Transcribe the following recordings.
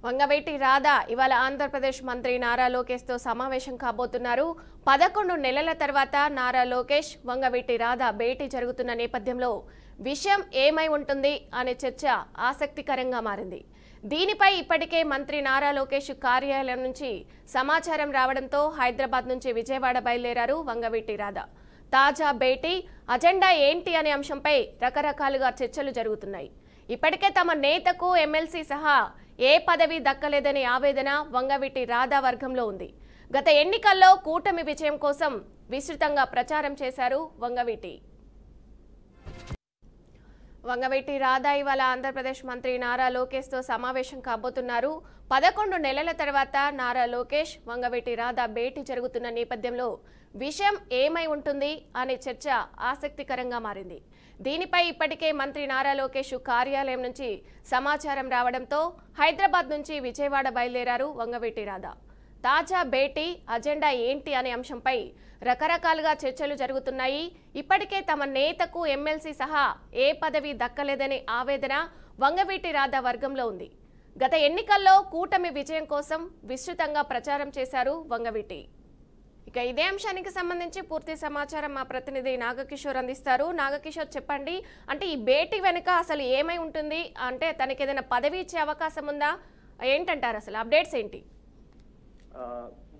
వంగవీటి రాధా ఇవాళ ఆంధ్రప్రదేశ్ మంత్రి నారా లోకేష్ తో సమావేశం కాబోతున్నారు. 11 నెలల తర్వాత నారా లోకేష్ వంగవీటి రాధా భేటీ జరుగుతున్న నేపథ్యంలో విషయం ఏమై ఉంటుంది అనే చర్చ ఆసక్తికరంగా మారింది. దీనిపై ఇప్పటికే మంత్రి నారా లోకేష్ కార్యాలయం నుంచి సమాచారం రావడంతో హైదరాబాద్ నుంచి విజయవాడ బయలుదేరారు వంగవీటి రాధా. తాజా భేటీ అజెండా ఏంటి అనే అంశంపై రకరకాలుగా చర్చలు జరుగుతున్నాయి. ఇప్పటికే తమ నేతకు ఎమ్మెల్సీ సహా ఏ పదవి దక్కలేదనే ఆవేదన వంగవీటి రాధా వర్గంలో ఉంది. గత ఎన్నికల్లో కూటమి విజయం కోసం విస్తృతంగా ప్రచారం చేశారు వంగవీటి రాధా ఇవాళ ఆంధ్రప్రదేశ్ మంత్రి నారా లోకేష్ తో సమావేశం కాబోతున్నారు. 11 నెలల తర్వాత నారా లోకేష్ వంగవీటి రాధా భేటీ జరుగుతున్న నేపథ్యంలో విషయం ఏమై ఉంటుంది అనే చర్చ ఆసక్తికరంగా మారింది. దీనిపై ఇప్పటికే మంత్రి నారా లోకేష్ కార్యాలయం నుంచి సమాచారం రావడంతో హైదరాబాద్ నుంచి విజయవాడ బయలుదేరారు వంగవీటి రాధా. తాజా భేటీ అజెండా ఏంటి అనే అంశంపై రకరకాలుగా చర్చలు జరుగుతున్నాయి. ఇప్పటికే తమ నేతకు ఎమ్మెల్సీ సహా ఏ పదవి దక్కలేదనే ఆవేదన వంగవీటి రాధా వర్గంలో ఉంది. గత ఎన్నికల్లో కూటమి విజయం కోసం విస్తృతంగా ప్రచారం చేశారు వంగవీటి. ఇక ఇదే అంశానికి సంబంధించి పూర్తి సమాచారం మా ప్రతినిధి నాగకిషోర్ అందిస్తారు. నాగకిషోర్, చెప్పండి, అంటే ఈ భేటీ వెనుక అసలు ఏమై ఉంటుంది? అంటే తనకి ఏదైనా పదవి ఇచ్చే అవకాశం ఉందా? ఏంటంటారు, అసలు అప్డేట్స్ ఏంటి?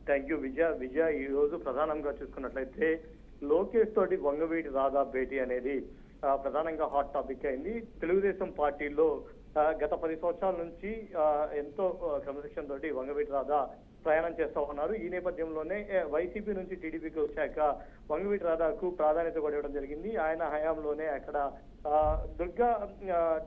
థ్యాంక్ యూ విజయ. ఈ రోజు ప్రధానంగా చూసుకున్నట్లయితే లోకేష్ తోటి వంగవీటి రాధా భేటీ అనేది ప్రధానంగా హాట్ టాపిక్ అయింది. తెలుగుదేశం పార్టీలో గత 10 సంవత్సరాల నుంచి ఎంతో క్రమశిక్షణ తోటి వంగవీటి రాధా ప్రయాణం చేస్తా ఉన్నారు. ఈ నేపథ్యంలోనే వైసీపీ నుంచి టీడీపీకి వచ్చాక వంగవీటి రాధాకు ప్రాధాన్యత కూడా ఇవ్వడం జరిగింది. ఆయన హయాంలోనే అక్కడ దుర్గా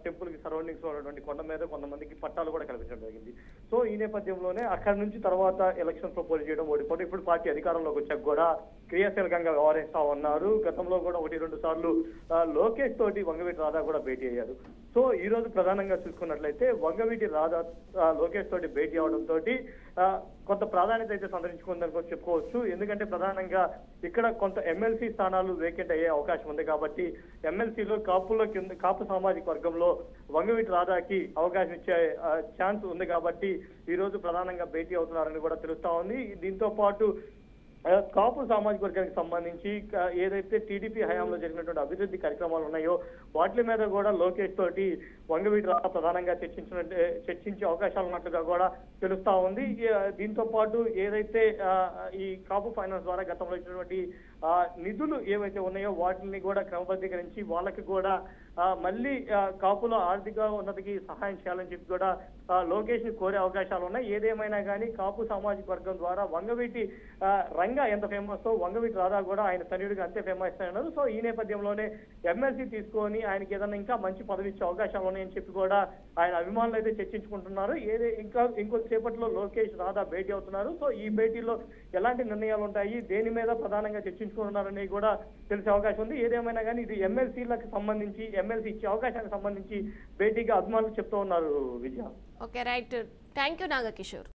టెంపుల్ కి సరౌండింగ్స్ లో ఉన్నటువంటి కొండ మీద కొంతమందికి పట్టాలు కూడా కల్పించడం జరిగింది. సో ఈ నేపథ్యంలోనే అక్కడి నుంచి తర్వాత ఎలక్షన్స్ లో పోటీ చేయడం ఓడిపోవడం, ఇప్పుడు పార్టీ అధికారంలోకి వచ్చాక కూడా క్రియాశీలకంగా వ్యవహరిస్తా ఉన్నారు. గతంలో కూడా 1-2 సార్లు లోకేష్ తోటి వంగవీటి రాధా కూడా భేటీ అయ్యారు. సో ఈ రోజు ప్రధానంగా చూసుకున్నట్లయితే వంగవీటి రాధా లోకేష్ తోటి భేటీ అవడంతో కొంత ప్రాధాన్యత అయితే సంతరించుకుందని చెప్పుకోవచ్చు. ఎందుకంటే ప్రధానంగా ఇక్కడ కొంత ఎమ్మెల్సీ స్థానాలు వేకెంట్ అయ్యే అవకాశం ఉంది కాబట్టి ఎమ్మెల్సీలో కాపు సామాజిక వర్గంలో వంగవీటి రాధాకి అవకాశం ఇచ్చే ఛాన్స్ ఉంది కాబట్టి ఈ రోజు ప్రధానంగా భేటీ అవుతున్నారని కూడా తెలుస్తా ఉంది. దీంతో పాటు కాపు సామాజిక వర్గానికి సంబంధించి ఏదైతే టీడీపీ హయాంలో జరిగినటువంటి అభివృద్ధి కార్యక్రమాలు ఉన్నాయో వాటి మీద కూడా లోకేష్ తోటి వంగవీటి రాధా ప్రధానంగా చర్చించే అవకాశాలు ఉన్నట్టుగా కూడా తెలుస్తా ఉంది. దీంతో పాటు ఏదైతే ఈ కాపు ఫైనాన్స్ ద్వారా గతంలో ఇచ్చినటువంటి నిధులు ఏవైతే ఉన్నాయో వాటిని కూడా క్రమబద్ధీకరించి వాళ్ళకి కూడా మళ్ళీ కాపుల ఆర్థిక ఉన్నతికి సహాయం చేయాలని చెప్పి కూడా లోకేష్ ని కోరే అవకాశాలు ఉన్నాయి. ఏదేమైనా కానీ కాపు సామాజిక వర్గం ద్వారా వంగవీటి రంగా ఎంత ఫేమస్ వంగవీటి రాధా కూడా ఆయన తనయుడిగా అంతే ఫేమస్ అయినారు. సో ఈ నేపథ్యంలోనే ఎమ్మెల్సీ తీసుకొని ఆయనకి ఏదైనా ఇంకా మంచి పదవి ఇచ్చే అవకాశాలు ఉన్నాయని చెప్పి కూడా ఆయన అభిమానులు అయితే చర్చించుకుంటున్నారు. ఇంకొద్దిసేపట్లో లోకేష్ రాధా భేటీ అవుతున్నారు. సో ఈ భేటీలో ఎలాంటి నిర్ణయాలు ఉంటాయి, దేని మీద ప్రధానంగా చర్చించుకుంటున్నారని కూడా తెలిసే అవకాశం ఉంది. ఏదేమైనా కానీ ఇది ఎమ్మెల్సీలకు సంబంధించి ఎమ్మెల్సీ ఇచ్చే అవకాశానికి సంబంధించి భేటీగా అభిమానులు చెప్తూ ఉన్నారు Vijaya. Okay, right. Thank you Nagakishore.